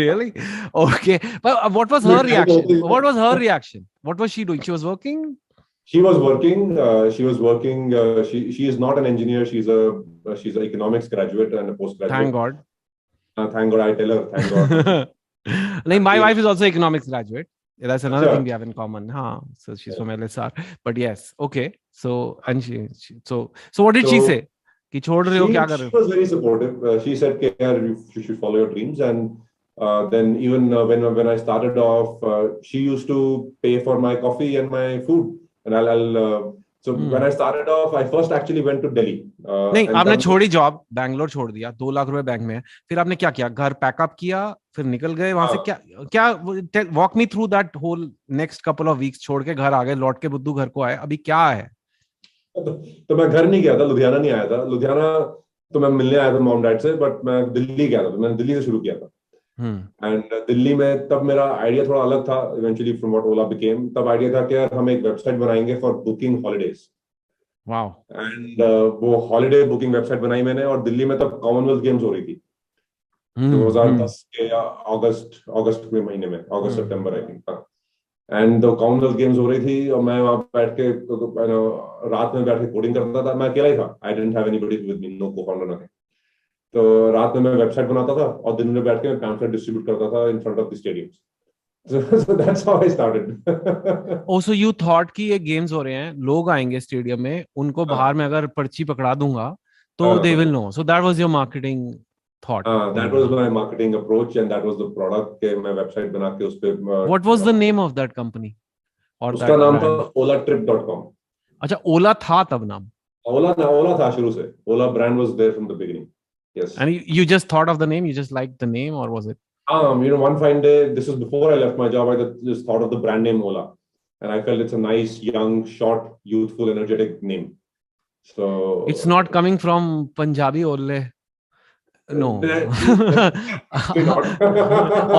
Really? Okay. But what was her reaction? What was her reaction? What was she doing? She was working? She was working. She was working. She is not an engineer. She's an economics graduate and a Thank postgraduate. God. Thank God, I tell her. Thank God. Like, my wife is also economics graduate. Yeah, that's another Sure. thing we have in common. Huh? So she's from LSR. But yes, okay. So and so what did she say? कि छोड़ रहे हो क्या कर रहे She हो? was very supportive. She said, "Yeah, you should follow your dreams." And then even when I started off, she used to pay for my coffee and my food. And so when I started off, I first actually went to Delhi. नहीं, And आपने तब छोड़ी job, Bangalore छोड़ दिया, 2 लाख रुपए bank में है, फिर आपने क्या किया? घर पैकअप किया, फिर निकल गए वहां से? क्या क्या walk me through that whole next couple of weeks. छोड़ के घर आ गए, लौट के बुद्धू घर को आए, अभी क्या है? तो मैं घर नहीं गया था, लुधियाना नहीं आया था। लुधियाना तो मैं मिलने आया था मॉम डैड से, बट मैं दिल्ली गया था, तो मैंने दिल्ली से शुरू किया था। एंड दिल्ली में तब मेरा आइडिया थोड़ा अलग था, eventually from what Ola became. तब आइडिया था कि यार हम एक वेबसाइट बनाएंगे for booking holidays. Wow. And वो हॉलीडे बुकिंग वेबसाइट बनाई मैंने, और दिल्ली में तब कॉमनवेल्थ गेम्स हो रही थी 2010 के या अगस्त के महीने में, अगस्त सितंबर I think. And Commonwealth Games हो रही थी, और मैं वहां बैठ के रात में बैठ के कोडिंग करता था। मैं अकेला ही था, I didn't have anybody with me, no co-founder nothing. तो रात में मैं वेबसाइट बनाता था और दिन में बैठ के मैं पैम्फलेट डिस्ट्रीब्यूट करता था in front of the stadiums. So that's how I started. Oh, so you thought कि ये गेम्स हो रहे हैं, लोग आएंगे स्टेडियम में, उनको बाहर में अगर पर्ची पकड़ा दूंगा तो they will know. So that was your marketing thought. That was my marketing approach and that was the product के मैं वेबसाइट बना के उस पे What was the name of that company or उसका that नाम था brand? olatrip.com. अच्छा, ओला था तब नाम? ओला था शुरू से। ओला brand was there from the beginning. Yes. And you just thought of the name, you just liked the name, or was it? One fine day, this is before I left my job, I just thought of the brand name Ola, and I felt it's a nice, young, short, youthful, energetic name. So it's not coming from Punjabi Ole. No.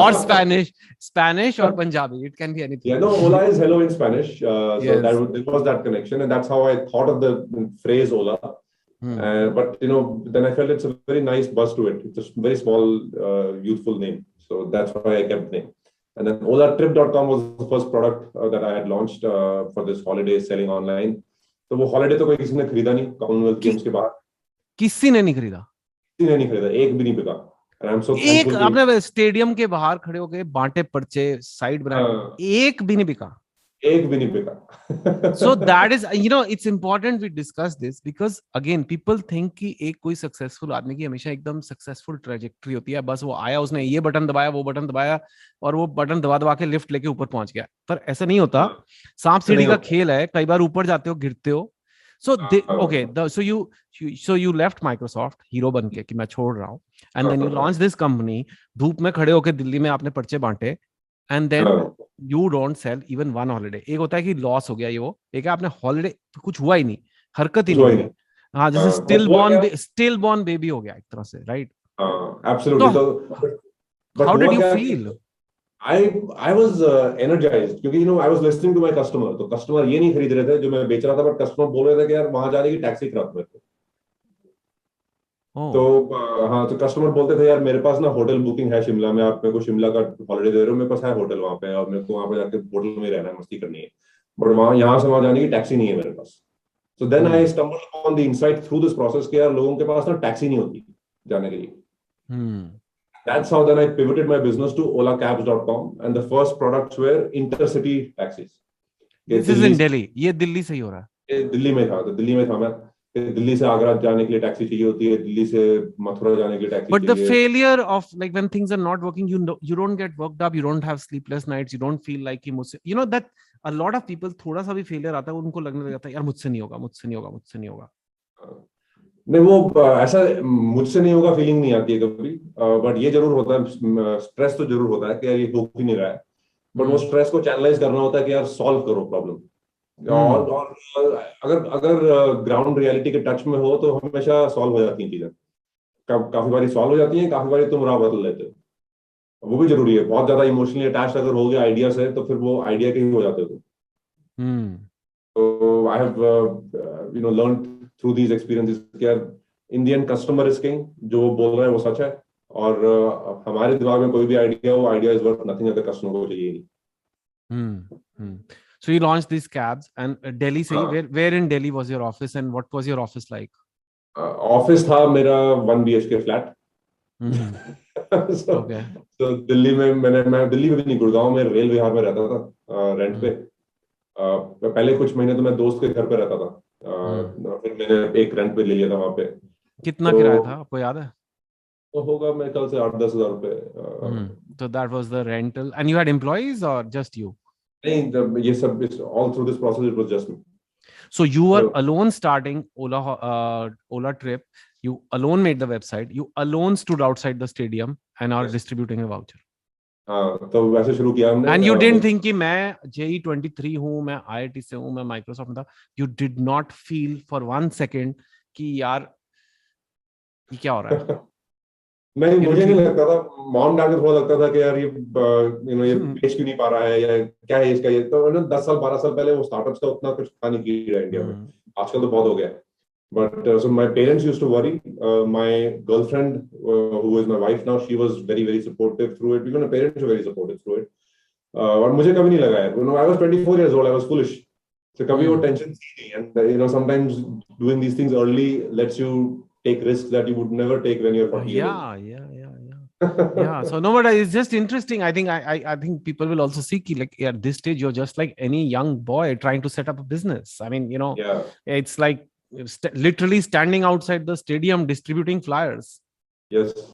Or Spanish or Punjabi. It can be anything. Yeah, no, Ola is hello in Spanish. So Yes. there was that connection, and that's how I thought of the phrase Ola. But then I felt it's a very nice buzz to it. It's a very small, youthful name. So that's why I kept the name. And then olatrip.com was the first product that I had launched for this holiday selling online. तो वो holiday तो कोई किसी ने खरीदा नहीं Commonwealth games के बाद। किसी ने नहीं खरीदा? किसी ने नहीं खरीदा, एक भी नहीं बिका। And I'm so एक thankful. आपने स्टेडियम के बाहर खड़े होके बांटे पर्चे, साइड बनाए, एक भी नहीं बिका? एक भी नहीं बिका। So that is, it's important we discuss this because again people think कि एक कोई सक्सेसफुल आदमी की हमेशा एकदम सक्सेसफुल ट्रैजेक्टरी होती है, बस वो आया, उसने ये बटन दबाया, वो बटन दबाया, और वो बटन दबा दबा के लिफ्ट लेके ऊपर पहुंच गया। पर ऐसा नहीं होता, सांप सीढ़ी का खेल है, कई बार ऊपर जाते हो, गिरते हो। So so you left Microsoft hero बन के कि मैं छोड़ रहा हूँ, and then you launched this company, धूप में खड़े होके दिल्ली में आपने पर्चे बांटे, and then you don't sell even one holiday. एक होता है कि लॉस हो गया ये वो, एक है आपने हॉलिडे कुछ हुआ ही नहीं, हरकत ही नहीं। हाँ, जैसे स्टिल बॉर्न बेबी हो गया एक तरह से, right? Absolutely. So how did you feel? I was energized क्योंकि I was listening to my customer. तो कस्टमर ये नहीं खरीद रहे थे जो मैं बेच रहा था, बट कस्टमर बोल रहे थे कि यार वहां जाने की टैक्सी करा दो मेरे को। तो हाँ, तो कस्टमर बोलते थे यार मेरे पास ना होटल बुकिंग है शिमला में, आप मेरे को शिमला का हॉलिडे दे रहे हो, मेरे पास है होटल वहां पे और मेरे को वहां पे जाके होटल में रहना है, मस्ती करनी है, बट वहां यहाँ से वहां जाने की टैक्सी नहीं है मेरे पास। So then I stumbled on the insight through this process कि यार लोगों के पास ना टैक्सी नहीं होती जाने के लिए। That's how then I pivoted my business to olacabs.com, and the first products were intercity taxis. This is in Delhi. ये दिल्ली से ही हो रहा है? दिल्ली में था, तो दिल्ली में था मैं। दिल्ली से आगरा जाने के लिए टैक्सी चाहिए होती है, दिल्ली से मथुरा जाने के लिए टैक्सी चाहिए। But the failure of like when things are not working, you don't get worked up, you don't have sleepless nights, you don't feel like कि मुझसे, that a lot of people थोड़ा सा भी failure आता है उनको लगने लग जाता है यार मुझसे नहीं होगा, मुझसे नहीं होगा, मुझसे नहीं होगा। नहीं, वो ऐसा मुझसे नहीं होगा फीलिंग नहीं आती है कभी, बट ये जरूर होता है, स्ट्रेस तो जरूर होता है कि यार ये हो ही नहीं रहा है, बट वो स्ट्रेस को चैनलाइज करना होता है कि यार सॉल्व करो प्रॉब्लम। और अगर ग्राउंड रियलिटी के टच में हो तो हमेशा सॉल्व हो जाती हैं चीजें, काफी बारी सॉल्व हो जाती हैं, काफी बारी तुम राह बदल लेते हो, वो भी जरूरी है। बहुत ज्यादा इमोशनली अटैच अगर हो गया आइडिया से तो फिर वो आइडिया के ही हो जाते हो। तो I have learn through these experiences कि यार in the end customer is king, जो वो बोल रहे हैं वो सच है, और हमारे दिमाग में कोई भी आइडिया, वो आइडिया इज वर्थ नथिंग अगर कस्टमर को चाहिए नहीं। So you launched these cabs and Delhi से हाँ, where in Delhi was your office and what was your office like? Office था मेरा 1 BHK फ्लैट। Okay. तो दिल्ली में मैं दिल्ली में भी नहीं, गुड़गांव में रेल विहार में रहता था रेंट पे। पहले कुछ महीने तो मैं दोस्त के घर पे रहता था, फिर मैंने एक रेंट पे ले लिया था वहां पे। कितना तो किराया था आपको याद है? तो होगा मेरे ख्याल से 8-10 हजार रुपए। So that was the rental and you had employees or just you? नहीं, ये सब all through this process it was just me. So you were alone starting Ola trip. You alone made the website. You alone stood outside the stadium and are distributing a voucher. हाँ, तो वैसे शुरू किया हमने। And you didn't think कि मैं JE23 हूँ, मैं IIT से हूँ, मैं Microsoft में था. You did not feel for 1 second कि यार ये क्या हो रहा है? नहीं, मुझे नहीं लगता था। मॉम डैड को थोड़ा लगता था कि यार ये ये बेच क्यों नहीं पा रहा है, या क्या है इसका। ये तो 10 साल 12 साल पहले वो स्टार्टअप्स का उतना कुछ था नहीं किया इंडिया में, आजकल तो बहुत हो गया। But so my parents used to worry. My girlfriend, who is my wife now, she was very, very supportive through it. Even my parents were very supportive through it. और मुझे कभी नहीं लगा है, I was 24 years old, I was foolish. So कभी वो tension थी नहीं, and sometimes doing these things early lets you take risks that you would never take when you're 40 years old. Yeah. So no, but it's just interesting. I think people will also see like at this stage you're just like any young boy trying to set up a business. I mean, it's like literally standing outside the stadium distributing flyers. Yes.